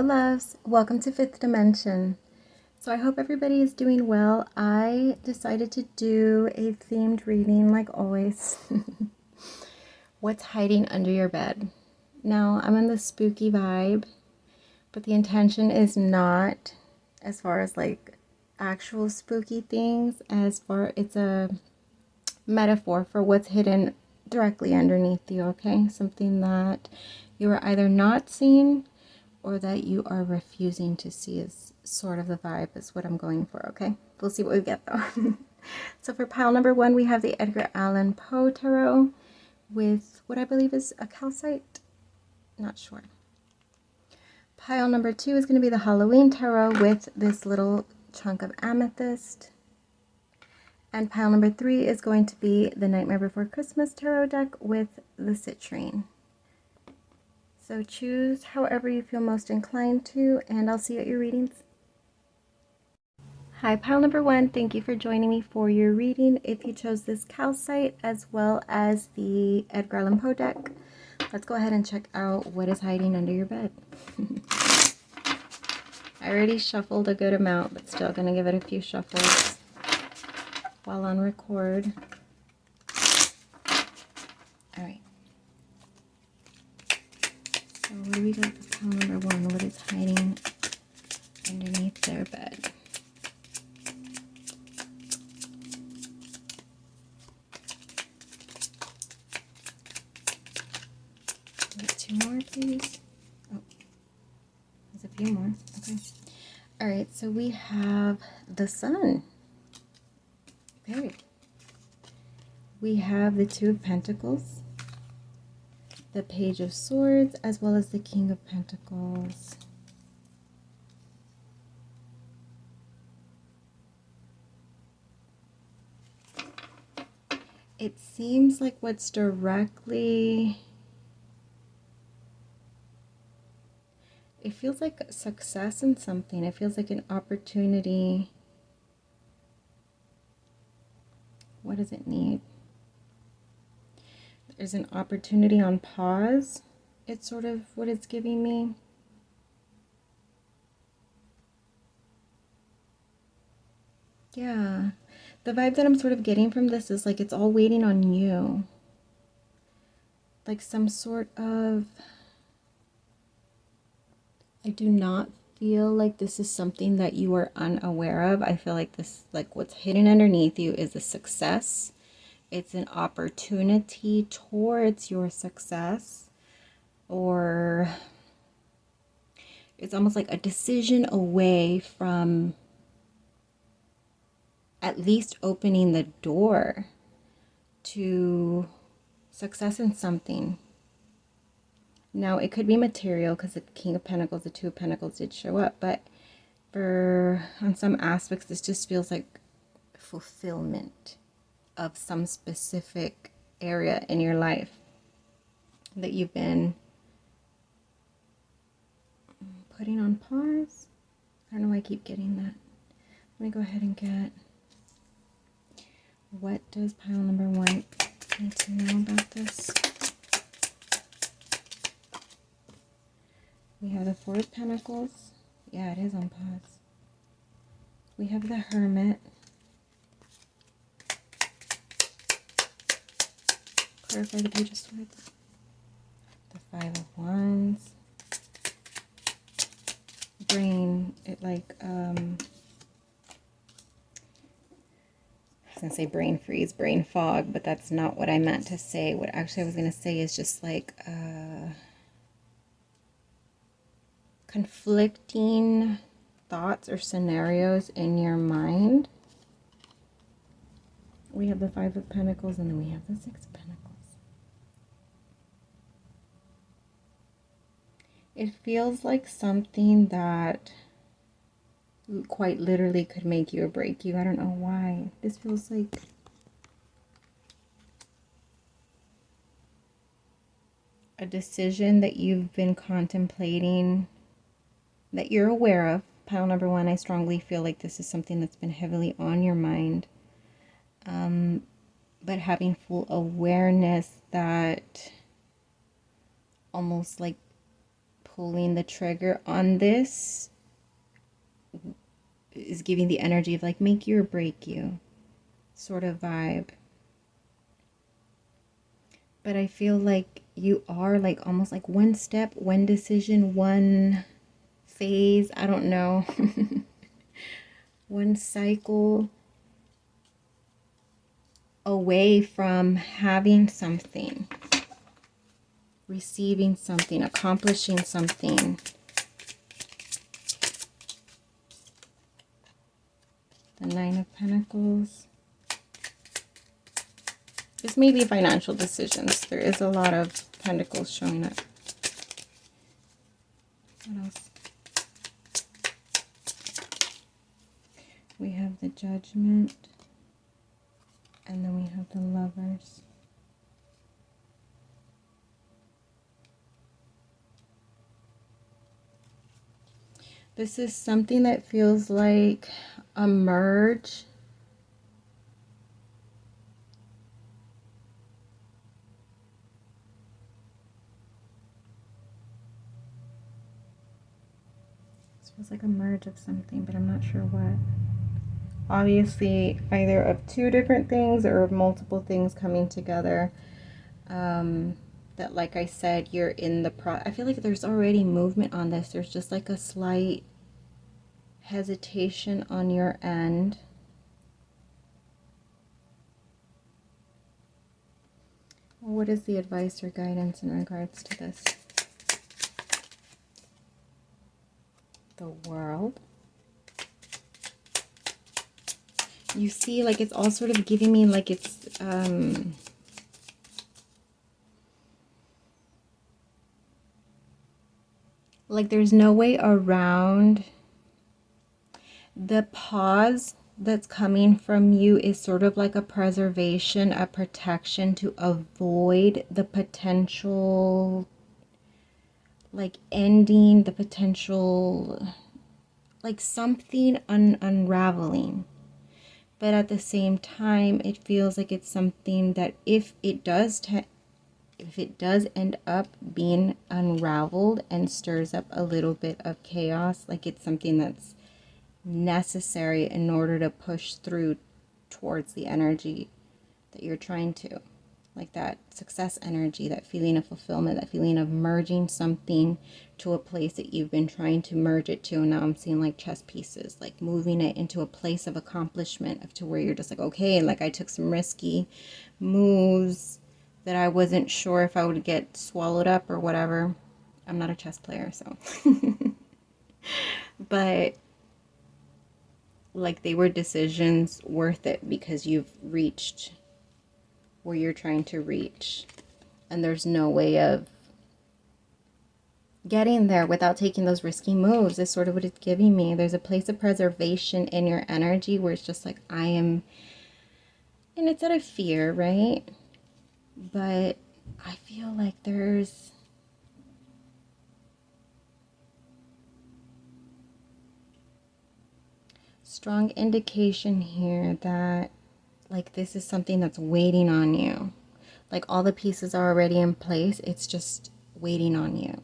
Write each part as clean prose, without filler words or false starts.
loves, welcome to Fifth Dimension. So I hope everybody is doing well. I decided to do a themed reading like always. What's hiding under your bed? Now I'm in the spooky vibe, but the intention is not as far as like actual spooky things, it's a metaphor for what's hidden directly underneath you, okay? Something that you are either not seeing or that you are refusing to see is sort of the vibe, is what I'm going for, okay? We'll see what we get though. So for pile number 1, we have the Edgar Allan Poe Tarot with what I believe is a calcite, not sure. Pile number 2 is going to be the Halloween Tarot with this little chunk of amethyst. And pile number 3 is going to be the Nightmare Before Christmas Tarot deck with the Citrine. So choose however you feel most inclined to, and I'll see you at your readings. Hi, pile number 1. Thank you for joining me for your reading. If you chose this calcite as well as the Edgar Allan Poe deck, let's go ahead and check out what is hiding under your bed. I already shuffled a good amount, but still going to give it a few shuffles while on record. All right. So what do we got for pile number 1? What is hiding underneath their bed? Get 2 more, please. Oh, there's a few more. Okay. All right, so we have the Sun. Okay. We have the 2 of Pentacles, the Page of Swords, as well as the King of Pentacles. It seems like what's directly... It feels like success in something. It feels like an opportunity. What does it need? There's an opportunity on pause. It's sort of what it's giving me. Yeah. The vibe that I'm sort of getting from this is like it's all waiting on you. Like some sort of... I do not feel like this is something that you are unaware of. I feel like this, like what's hidden underneath you is a success. It's an opportunity towards your success, or it's almost like a decision away from at least opening the door to success in something. Now, it could be material because the King of Pentacles, the 2 of Pentacles did show up, but on some aspects, this just feels like fulfillment of some specific area in your life that you've been putting on pause. I don't know why I keep getting that. Let me go ahead and get, what does pile number 1 need to know about this? We have the 4 of Pentacles. Yeah, it is on pause. We have the Hermit. Clarify the Page of Swords. The 5 of Wands. Brain, it like, I was going to say brain freeze, brain fog, but that's not what I meant to say. What actually I was going to say is just like, conflicting thoughts or scenarios in your mind. We have the 5 of Pentacles, and then we have the 6 of Pentacles. It feels like something that quite literally could make you or break you. I don't know why. This feels like a decision that you've been contemplating, that you're aware of. Pile number 1, I strongly feel like this is something that's been heavily on your mind. But having full awareness that almost like pulling the trigger on this is giving the energy of like make you or break you sort of vibe. But I feel like you are like almost like one step, one decision, one phase, I don't know, one cycle away from having something, receiving something, accomplishing something. The Nine of Pentacles. This may be financial decisions. There is a lot of pentacles showing up. What else? We have the Judgment. And then we have the Lovers. This is something that feels like a merge. This feels like a merge of something, but I'm not sure what. Obviously, either of two different things or of multiple things coming together. That, like I said, you're in the I feel like there's already movement on this. There's just like a slight hesitation on your end. What is the advice or guidance in regards to this? The World. You see, like it's all sort of giving me like it's like there's no way around. The pause that's coming from you is sort of like a preservation, a protection to avoid the potential like ending, the potential like something unraveling. But at the same time, it feels like it's something that if it does end up being unraveled and stirs up a little bit of chaos, like it's something that's necessary in order to push through towards the energy that you're trying to, like that success energy, that feeling of fulfillment, that feeling of merging something to a place that you've been trying to merge it to. And now I'm seeing like chess pieces, like moving it into a place of accomplishment, of to where you're just like, okay, like I took some risky moves that I wasn't sure if I would get swallowed up or whatever. I'm not a chess player, so but like they were decisions worth it because you've reached where you're trying to reach, and there's no way of getting there without taking those risky moves is sort of what it's giving me. There's a place of preservation in your energy where it's just like I am, and it's out of fear, right? But I feel like there's strong indication here that like this is something that's waiting on you. Like all the pieces are already in place. It's just waiting on you.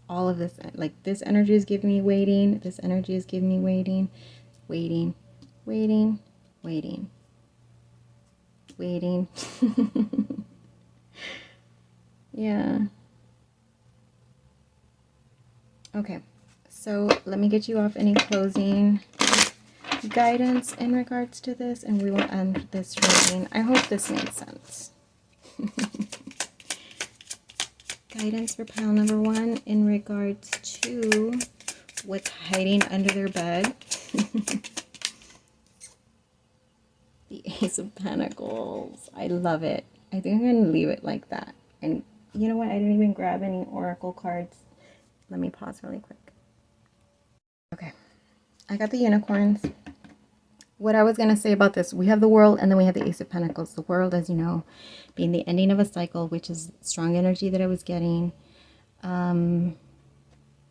All of this, like this energy is giving me waiting. This energy is giving me waiting, waiting, waiting, waiting, waiting. Yeah. Okay. So let me get you off any closing guidance in regards to this, and we will end this reading. I hope this made sense. Guidance for pile number 1 in regards to what's hiding under their bed. The Ace of Pentacles. I love it. I think I'm going to leave it like that. And you know what? I didn't even grab any oracle cards. Let me pause really quick. Okay. I got the unicorns. What I was going to say about this, we have the World and then we have the Ace of Pentacles. The World, as you know, being the ending of a cycle, which is strong energy that I was getting. And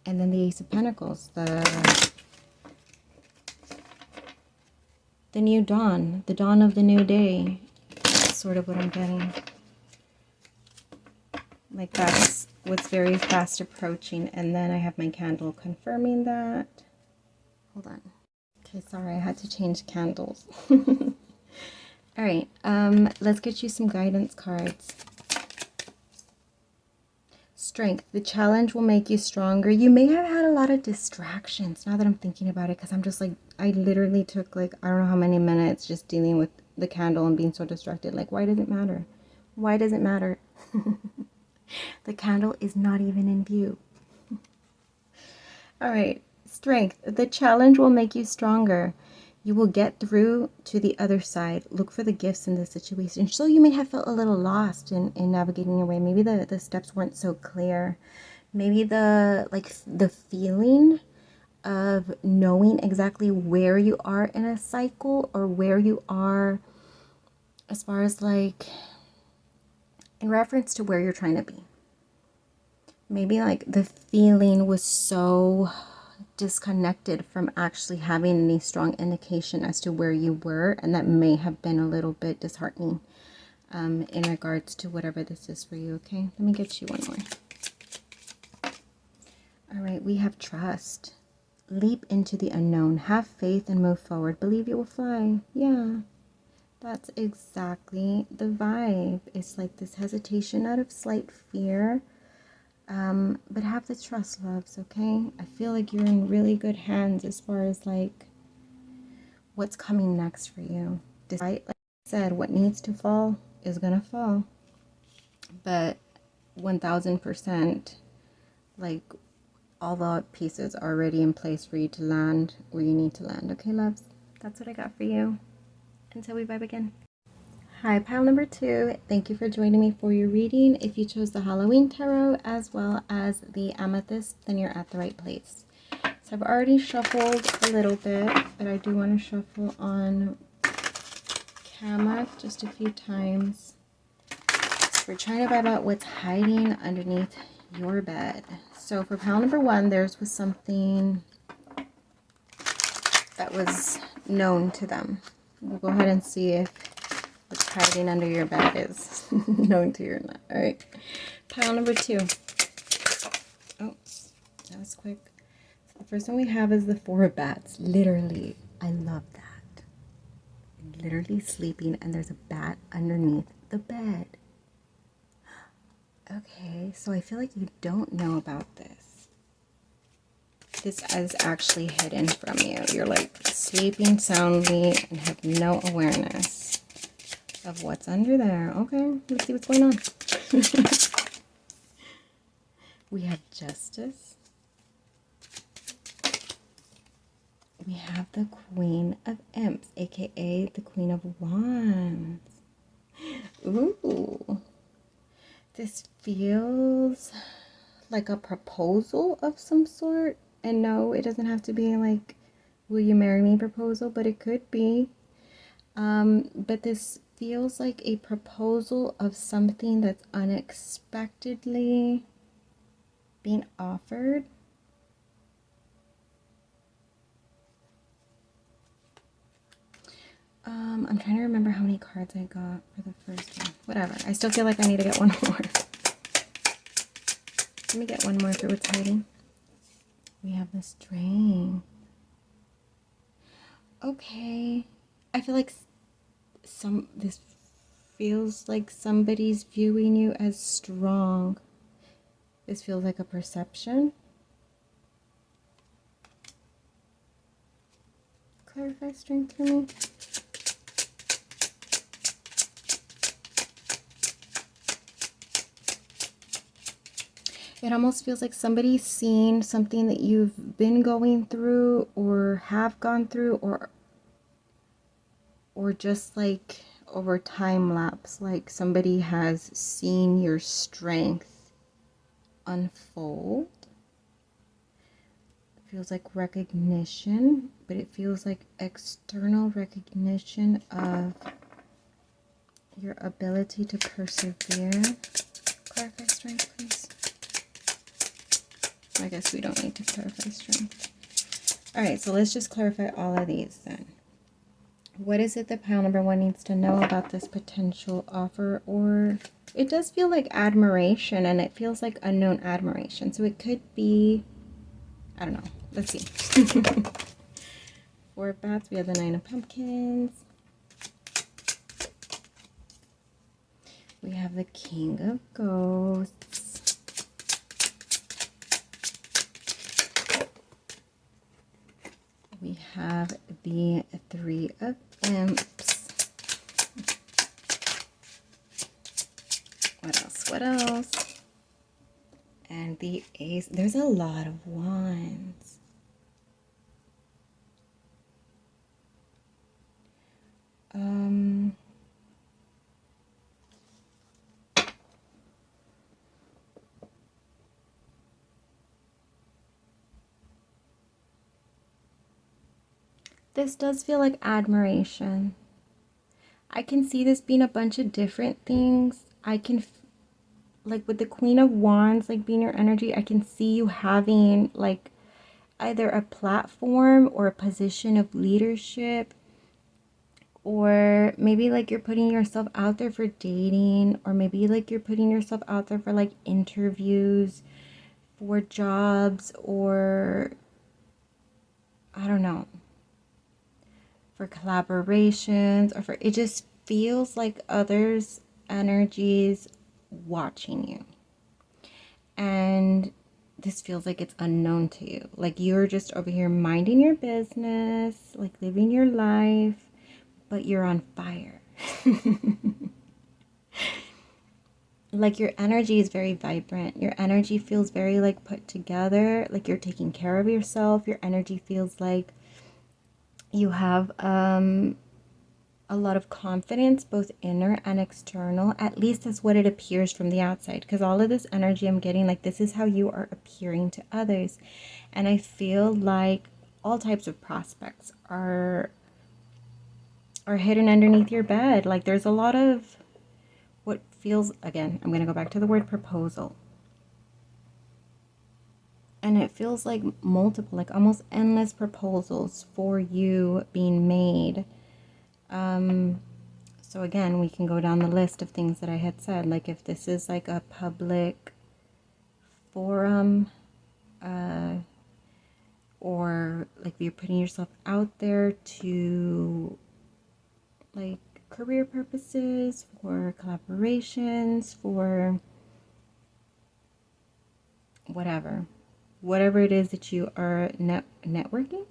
then the Ace of Pentacles, the new dawn, the dawn of the new day. That's sort of what I'm getting. Like that's was very fast approaching, and then I have my candle confirming that. Hold on. Okay, sorry, I had to change candles. All right, let's get you some guidance cards. Strength. The challenge will make you stronger. You may have had a lot of distractions now that I'm thinking about it, because I'm just like, I literally took like, I don't know how many minutes just dealing with the candle and being so distracted. Like, why does it matter? Why does it matter? The candle is not even in view. All right, strength. The challenge will make you stronger. You will get through to the other side. Look for the gifts in the situation. So you may have felt a little lost in navigating your way. Maybe the steps weren't so clear. Maybe the feeling of knowing exactly where you are in a cycle, or where you are as far as like in reference to where you're trying to be. Maybe like the feeling was so disconnected from actually having any strong indication as to where you were, and that may have been a little bit disheartening in regards to whatever this is for you. Okay, let me get you one more. All right, we have trust. Leap into the unknown. Have faith and move forward. Believe you will fly. Yeah, that's exactly the vibe. It's like this hesitation out of slight fear. But have the trust, loves, okay? I feel like you're in really good hands as far as like what's coming next for you. Despite, like I said, what needs to fall is gonna fall. But 1000%, like all the pieces are already in place for you to land where you need to land. Okay, loves? That's what I got for you. Until we vibe again. Hi, pile number 2. Thank you for joining me for your reading. If you chose the Halloween Tarot as well as the Amethyst, then you're at the right place. So I've already shuffled a little bit, but I do want to shuffle on camera just a few times. So we're trying to vibe out what's hiding underneath your bed. So for pile number 1, theirs was something that was known to them. We'll go ahead and see if what's hiding under your bed is known to you or not. All right, pile number 2. Oh, that was quick. So the first one we have is the 4 of bats. Literally, I love that. Literally sleeping, and there's a bat underneath the bed. Okay, so I feel like you don't know about this. This is actually hidden from you. You're like sleeping soundly and have no awareness of what's under there. Okay, let's see what's going on. We have Justice. We have the Queen of Imps, aka the Queen of Wands. Ooh, this feels like a proposal of some sort. And no, it doesn't have to be like, will you marry me proposal, but it could be. But this feels like a proposal of something that's unexpectedly being offered. I'm trying to remember how many cards I got for the first one. Whatever. I still feel like I need to get one more. Let me get one more for what's hiding. We have the Strength. Okay. I feel like this feels like somebody's viewing you as strong. This feels like a perception. Clarify Strength for me. It almost feels like somebody's seen something that you've been going through or have gone through, or just like over time lapse, like somebody has seen your strength unfold. It feels like recognition, but it feels like external recognition of your ability to persevere. Clarify Strength, please. I guess we don't need to clarify Strength. All right, so let's just clarify all of these then. What is it that pile number 1 needs to know about this potential offer? Or it does feel like admiration, and it feels like unknown admiration. So it could be, I don't know. Let's see. 4 of Bats. We have the 9 of Pumpkins. We have the King of Ghosts. We have the 3 of Imps. What else? What else? And the Ace. There's a lot of Wands. This does feel like admiration. I can see this being a bunch of different things. I can, like with the Queen of Wands, like being your energy, I can see you having like either a platform or a position of leadership, or maybe like you're putting yourself out there for dating, or maybe like you're putting yourself out there for like interviews for jobs, or I don't know, for collaborations, or for, it just feels like others' energies watching you. And this feels like it's unknown to you. Like you're just over here minding your business, like living your life, but you're on fire. Like your energy is very vibrant. Your energy feels very like put together, like you're taking care of yourself. Your energy feels like you have a lot of confidence, both inner and external. At least that's what it appears from the outside, because all of this energy I'm getting, like this is how you are appearing to others. And I feel like all types of prospects are hidden underneath your bed. Like there's a lot of what feels, again, I'm going to go back to the word proposal. And it feels like multiple, like almost endless proposals for you being made. So again, we can go down the list of things that I had said. Like if this is like a public forum, or like you're putting yourself out there to like career purposes, for collaborations, for whatever it is that you are networking.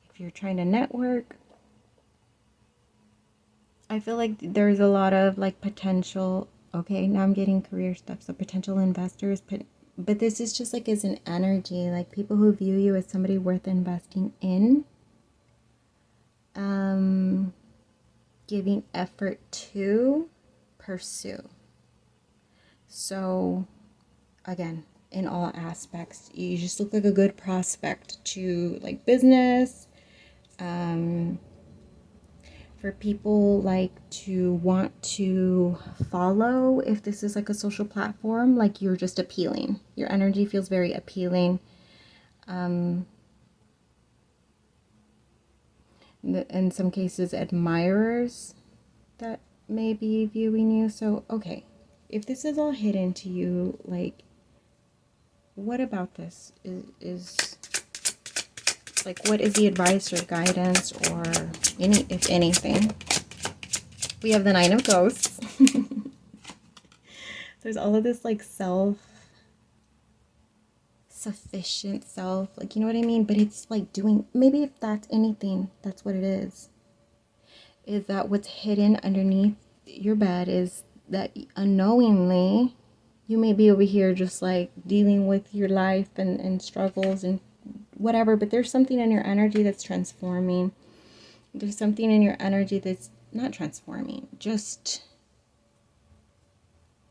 If you're trying to network, I feel like there's a lot of like potential, okay, now I'm getting career stuff, so potential investors, but this is just like as an energy, like people who view you as somebody worth investing in, giving effort to pursue. So again, in all aspects, you just look like a good prospect to like business, for people like to want to follow. If this is like a social platform, like you're just appealing. Your energy feels very appealing. In some cases, admirers that may be viewing you. So, okay, if this is all hidden to you, like, what about this is like, what is the advice or guidance, or if anything? We have the 9 of Ghosts. There's all of this like sufficient self, like, you know what I mean? But it's like doing, maybe if that's anything, that's what it is that what's hidden underneath your bed is that unknowingly you may be over here just like dealing with your life and struggles and whatever, but there's something in your energy that's transforming. There's something in your energy that's not transforming, just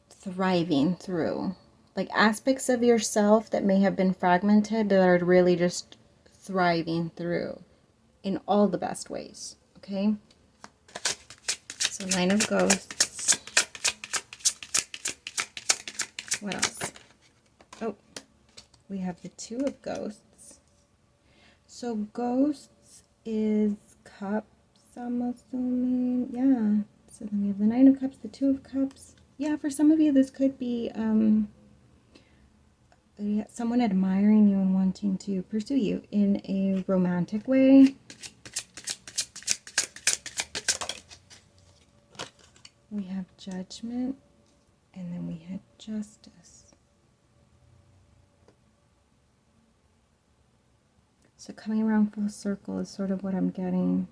thriving through, like aspects of yourself that may have been fragmented that are really just thriving through in all the best ways. Okay, so 9 of Ghosts. What else? Oh, we have the 2 of Ghosts. So Ghosts is cups I'm assuming, yeah. So then we have the Nine of Cups, the Two of Cups. Yeah, for some of you, this could be someone admiring you and wanting to pursue you in a romantic way. We have Judgment, and then we had Justice. So coming around full circle is sort of what I'm getting.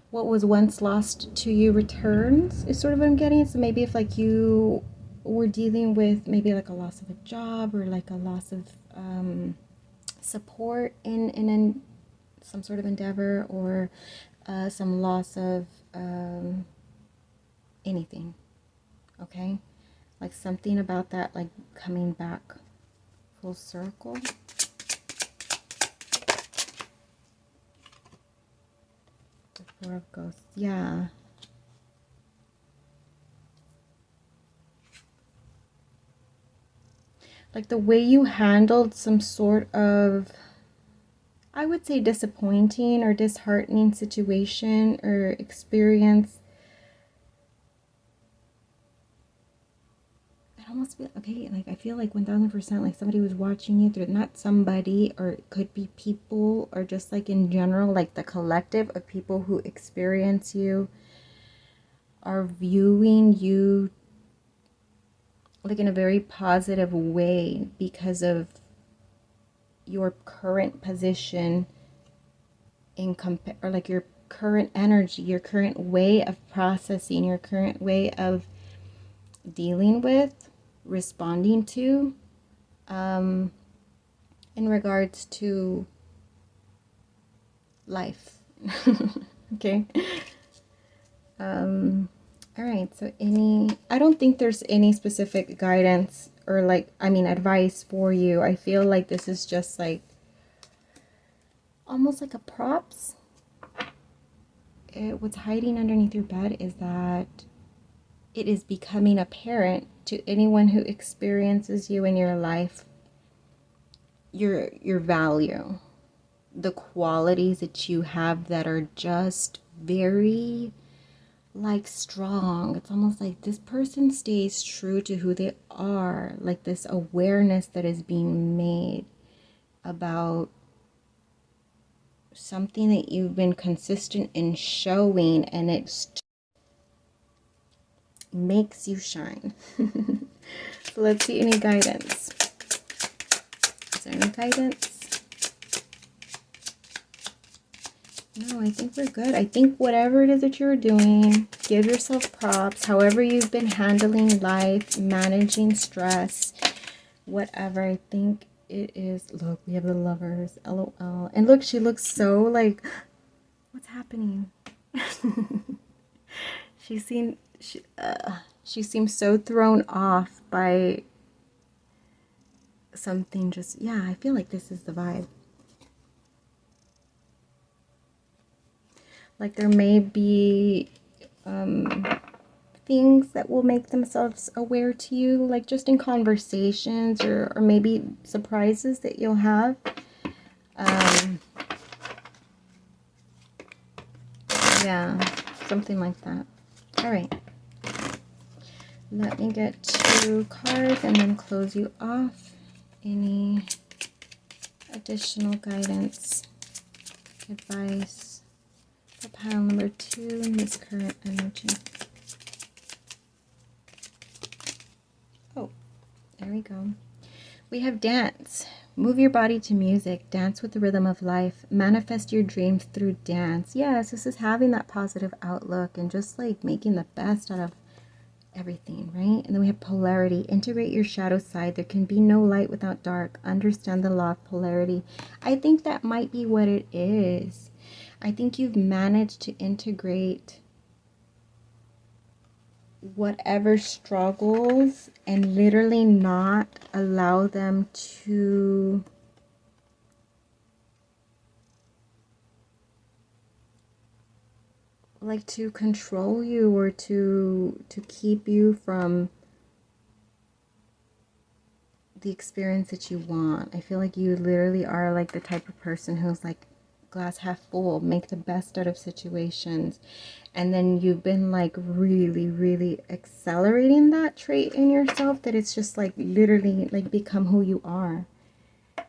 What was once lost to you returns is sort of what I'm getting. So maybe if like you were dealing with maybe like a loss of a job or like a loss of support in some sort of endeavor, or some loss of anything, okay? Like something about that, like coming back full circle. The Four of Ghosts, yeah. Like the way you handled some sort of, I would say, disappointing or disheartening situation or experience. It almost feel, okay, like I feel like 1000% like somebody was watching you through, not somebody, or it could be people, or just like in general, like the collective of people who experience you are viewing you like in a very positive way because of your current position in or like your current energy, your current way of processing, your current way of dealing with, responding to, in regards to life. Okay. All right, so I don't think there's any specific guidance or like, I mean, advice for you. I feel like this is just like almost like a props. What's hiding underneath your bed is that it is becoming apparent to anyone who experiences you in your life, your value, the qualities that you have that are just very like strong. It's almost like this person stays true to who they are, like this awareness that is being made about something that you've been consistent in showing, and it makes you shine. So let's see any guidance. Is there any guidance? No, I think we're good. I think whatever it is that you're doing, give yourself props. However you've been handling life, managing stress, whatever, I think it is. Look, we have the Lovers, LOL. And look, she looks so like, what's happening? She seems so thrown off by something. Just, yeah, I feel like this is the vibe. Like there may be things that will make themselves aware to you, like just in conversations, or maybe surprises that you'll have. Yeah, something like that. All right. Let me get 2 cards and then close you off. Any additional guidance, advice for pile number 2 in this current energy? Oh, there we go. We have dance. Move your body to music. Dance with the rhythm of life. Manifest your dreams through dance. Yes, this is having that positive outlook and just like making the best out of everything, right? And then we have polarity. Integrate your shadow side. There can be no light without dark. Understand the law of polarity. I think that might be what it is. I think you've managed to integrate whatever struggles and literally not allow them to like to control you, or to keep you from the experience that you want. I feel like you literally are like the type of person who's like glass half full, make the best out of situations. And then you've been like really accelerating that trait in yourself, that it's just like literally like become who you are.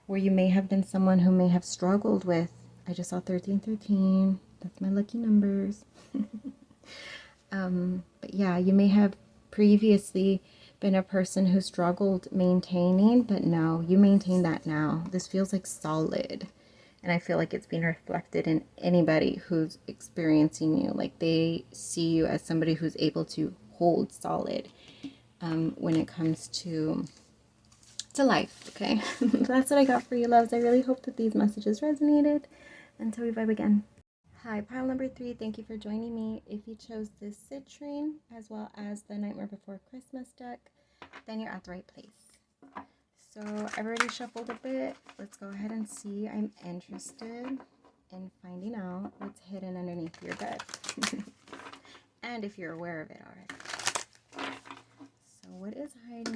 Where you may have been someone who may have struggled with, I just saw 1313, that's my lucky numbers. But yeah, you may have previously been a person who struggled maintaining, but no, you maintain that now. This feels like solid. And I feel like it's being reflected in anybody who's experiencing you. Like they see you as somebody who's able to hold solid when it comes to life, okay? That's what I got for you, loves. I really hope that these messages resonated. Until we vibe again. Hi, pile number 3. Thank you for joining me. If you chose this Citrine as well as the Nightmare Before Christmas deck, then you're at the right place. So I've already shuffled a bit. Let's go ahead and see. I'm interested in finding out what's hidden underneath your bed. And if you're aware of it already. So what is hiding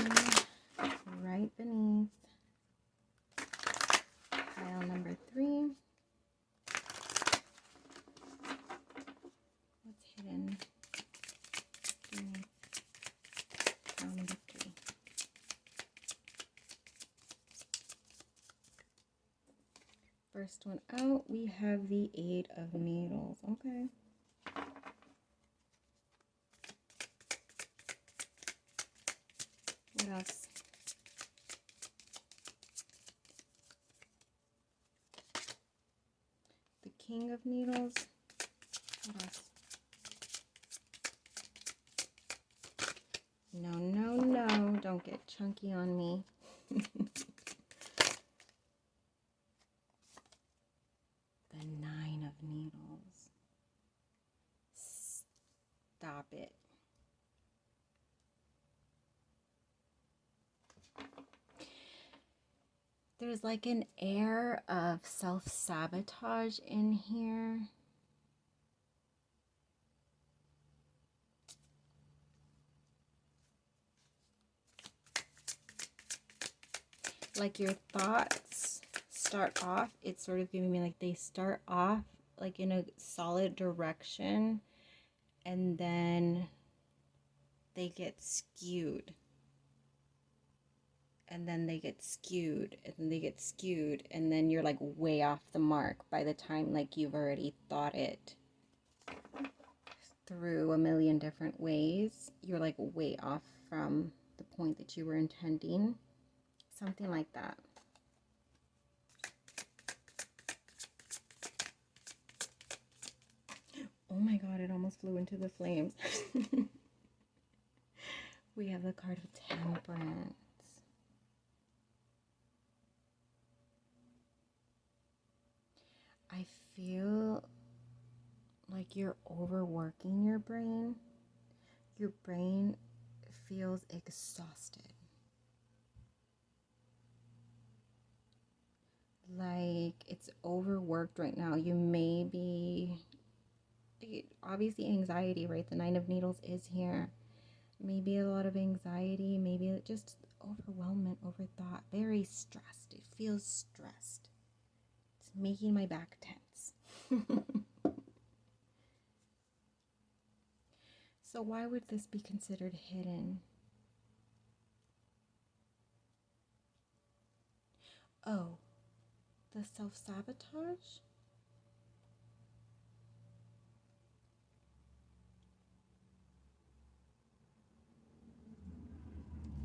right beneath pile number 3? What's hidden beneath pile number 3? First one out, we have the 8 of Needles. Okay. What else? The King of Needles. What else? No, don't get chunky on me. The 9 of Needles. Stop it. There's like an air of self-sabotage in here. Like your thoughts start off, it's sort of giving me like they start off like in a solid direction, and then they get skewed. And then they get skewed, and then they get skewed, and then you're like way off the mark by the time like you've already thought it through a million different ways. You're like way off from the point that you were intending. Something like that. Oh my god, it almost flew into the flames. We have the card of Temperance. I feel like you're overworking your brain. Your brain feels exhausted. Like it's overworked right now. You may be, obviously anxiety, right? The 9 of Needles is here. Maybe a lot of anxiety, maybe just overwhelmment, overthought, very stressed. It feels stressed. It's making my back tense. So why would this be considered hidden? Oh, the self-sabotage?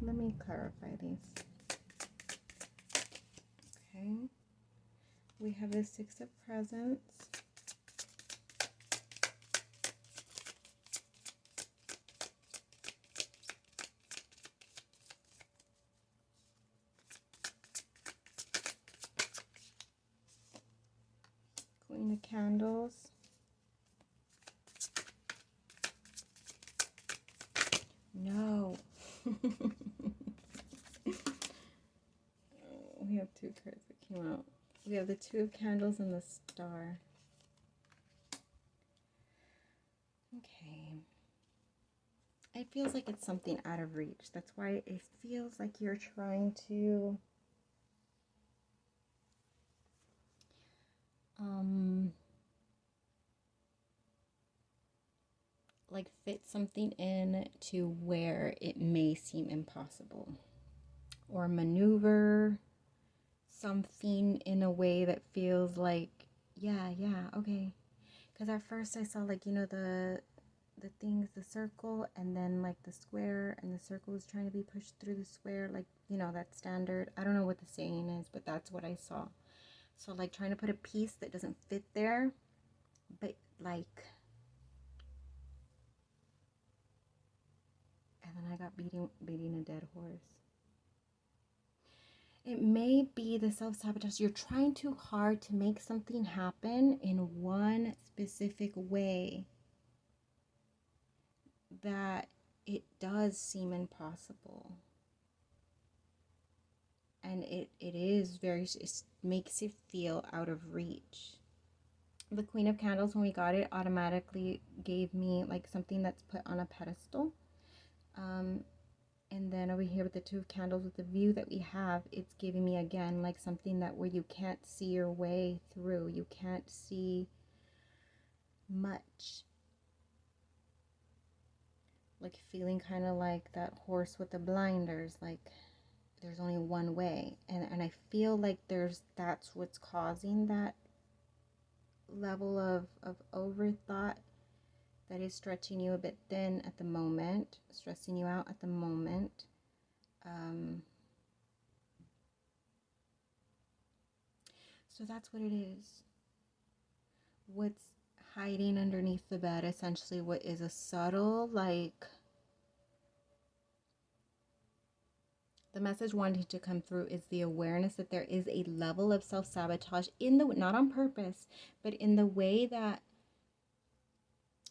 Let me clarify these. Okay. We have the 6 of Presents. Queen of Candles. No. We have 2 cards that came out. We have the 2 of Candles and the Star. Okay. it feels like it's something out of reach. That's why it feels like you're trying to like fit something in to where it may seem impossible, or maneuver something in a way that feels like, yeah, okay. Because at first I saw, like, you know, the things, the circle, and then like the square, and the circle was trying to be pushed through the square, like, you know, that standard. I don't know what the saying is, but that's what I saw. So like trying to put a piece that doesn't fit there, but like, and then I got beating a dead horse. It may be the self-sabotage. You're trying too hard to make something happen in one specific way that it does seem impossible. And it is very, it makes it feel out of reach. The Queen of Candles, when we got it, automatically gave me like something that's put on a pedestal. And then over here with the Two of Candles, with the view that we have, it's giving me again like something that where you can't see your way through. You can't see much. Like feeling kind of like that horse with the blinders, like there's only one way. And I feel like that's what's causing that level of overthought that is stretching you a bit thin at the moment, stressing you out at the moment. So that's what it is. What's hiding underneath the bed, essentially, what is a subtle, like, the message wanting to come through is the awareness that there is a level of self-sabotage in the, not on purpose, but in the way that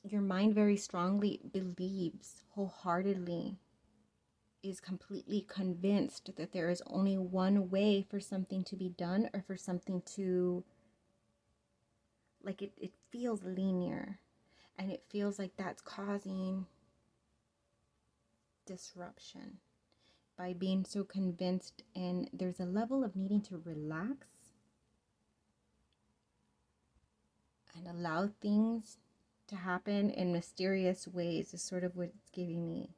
your mind very strongly believes wholeheartedly, is completely convinced that there is only one way for something to be done, or for something to, like, it feels linear, and it feels like that's causing disruption by being so convinced. And there's a level of needing to relax and allow things to happen in mysterious ways, is sort of what it's giving me.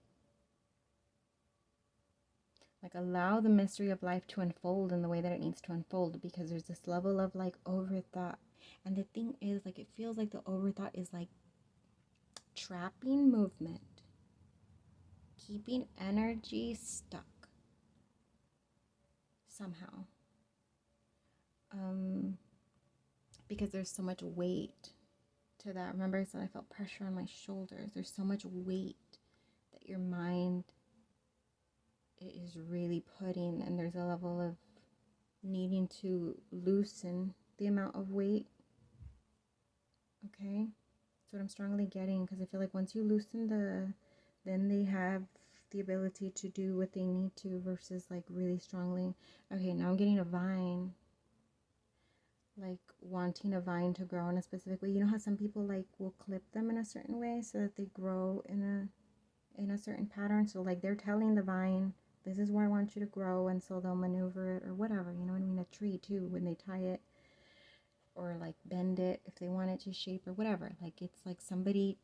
Like, allow the mystery of life to unfold in the way that it needs to unfold, because there's this level of like overthought. And the thing is, like, it feels like the overthought is like trapping movement, keeping energy stuck somehow. Because there's so much weight to that. Remember I said I felt pressure on my shoulders. There's so much weight that your mind is really putting, and there's a level of needing to loosen the amount of weight. Okay, that's what I'm strongly getting, because I feel like once you loosen then they have the ability to do what they need to, versus like really strongly. Okay, now I'm getting a vine, like wanting a vine to grow in a specific way. You know how some people like will clip them in a certain way so that they grow in a certain pattern. So like they're telling the vine, this is where I want you to grow, and so they'll maneuver it or whatever, you know what I mean? A tree too, when they tie it or like bend it if they want it to shape or whatever. Like it's like somebody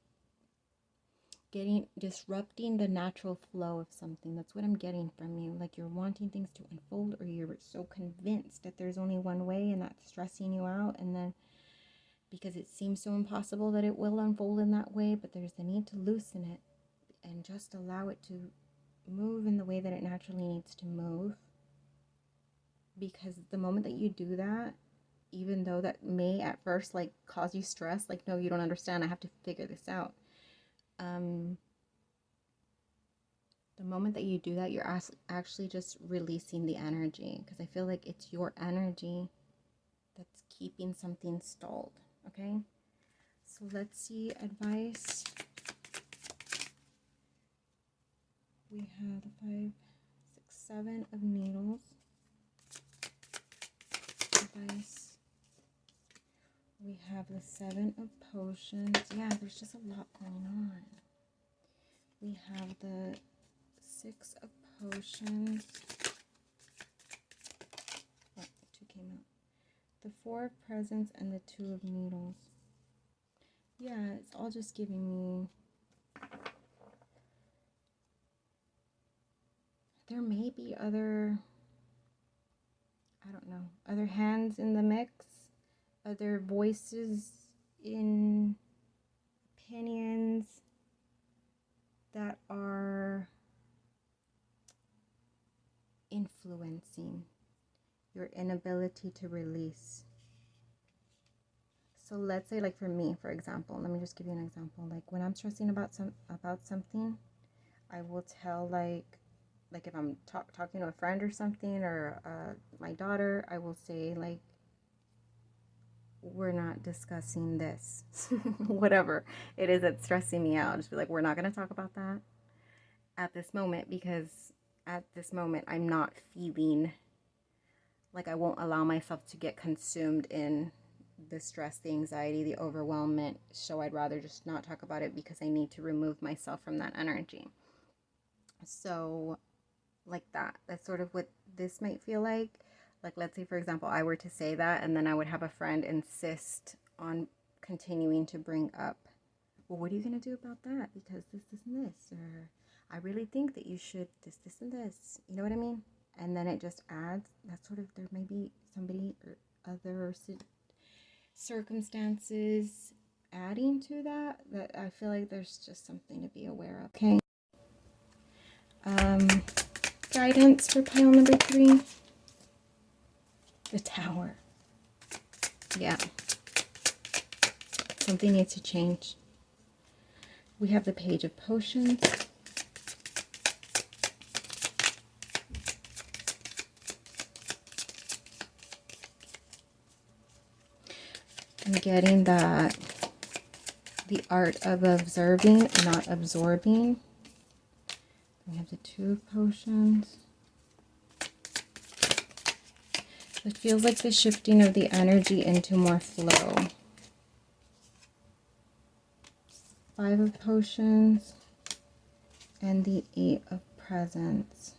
disrupting the natural flow of something. That's what I'm getting from you. Like you're wanting things to unfold, or you're so convinced that there's only one way, and that's stressing you out. And then because it seems so impossible that it will unfold in that way, but there's the need to loosen it and just allow it to move in the way that it naturally needs to move. Because the moment that you do that, even though that may at first like cause you stress, like, no, you don't understand, I have to figure this out. The moment that you do that, you're actually just releasing the energy, because I feel like it's your energy that's keeping something stalled. Okay, so let's see advice. We have the 5, 6, 7 of needles. Advice. We have the 7 of potions. Yeah, there's just a lot going on. we have the Six of Potions. Oh, two came out. The Four of Presents and the Two of Needles. Yeah, it's all just giving me... There may be other... I don't know. Other hands in the mix. Other voices in opinions that are influencing your inability to release. So let's say, like for me, for example, let me just give you an example. Like when I'm stressing about something, I will tell like if I'm talking to a friend or something, or my daughter, I will say like, we're not discussing this. Whatever it is that's stressing me out, I'll just be like, we're not going to talk about that at this moment, because at this moment I'm not feeling like, I won't allow myself to get consumed in the stress, the anxiety, the overwhelmment. So I'd rather just not talk about it, because I need to remove myself from that energy. So like that's sort of what this might feel like. Like, let's say, for example, I were to say that, and then I would have a friend insist on continuing to bring up, well, what are you going to do about that? Because this, and this, or I really think that you should this, and this. You know what I mean? And then it just adds that sort of, there may be somebody or other circumstances adding to that I feel like there's just something to be aware of. Okay. Guidance for pile number 3. The Tower. Yeah. Something needs to change. We have the Page of Potions. I'm getting that the art of observing, not absorbing. We have the Two of Potions. It feels like the shifting of the energy into more flow. Five of Potions and the Eight of Presents.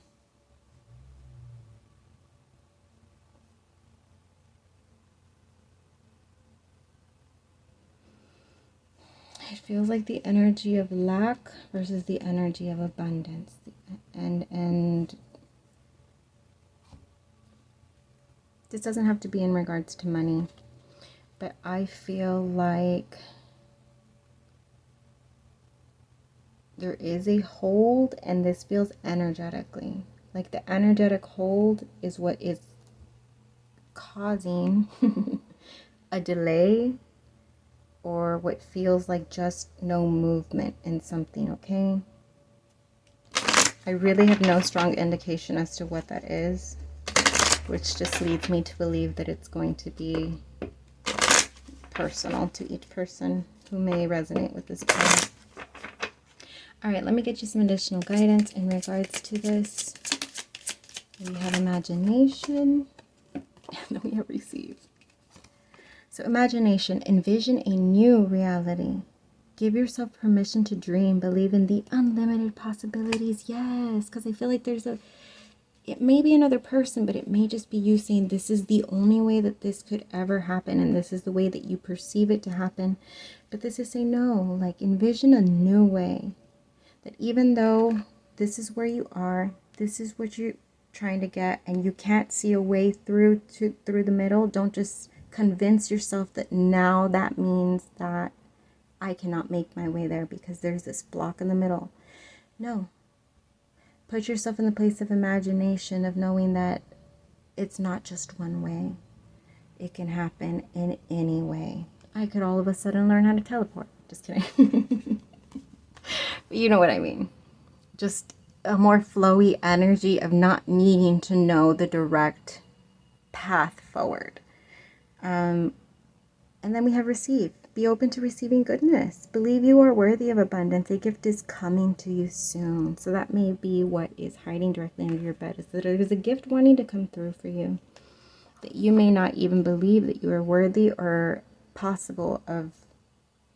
It feels like the energy of lack versus the energy of abundance. And this doesn't have to be in regards to money, but I feel like there is a hold, and this feels energetically. Like the energetic hold is what is causing a delay, or what feels like just no movement in something, okay? I really have no strong indication as to what that is, which just leads me to believe that it's going to be personal to each person who may resonate with this poem. All right, let me get you some additional guidance in regards to this. We have imagination, and then we have receive. So imagination, envision a new reality. Give yourself permission to dream. Believe in the unlimited possibilities. Yes, because I feel like it may be another person, but it may just be you saying this is the only way that this could ever happen, and this is the way that you perceive it to happen. But this is saying no, like envision a new way. That even though this is where you are, this is what you're trying to get, and you can't see a way through the middle, don't just convince yourself that now that means that I cannot make my way there because there's this block in the middle. No. Put yourself in the place of imagination, of knowing that it's not just one way. It can happen in any way. I could all of a sudden learn how to teleport. Just kidding. But you know what I mean. Just a more flowy energy of not needing to know the direct path forward. And then we have receive. Be open to receiving goodness. Believe you are worthy of abundance. A gift is coming to you soon. So that may be what is hiding directly under your bed, is that there's a gift wanting to come through for you that you may not even believe that you are worthy or possible of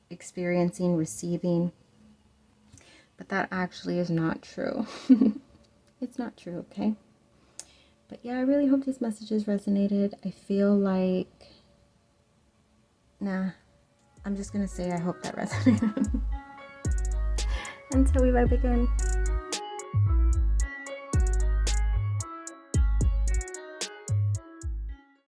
experiencing, receiving. but that actually is not true. It's not true, okay? But yeah, I really hope these messages resonated. I feel like, I'm just gonna say I hope that resonated. Until we vibe again.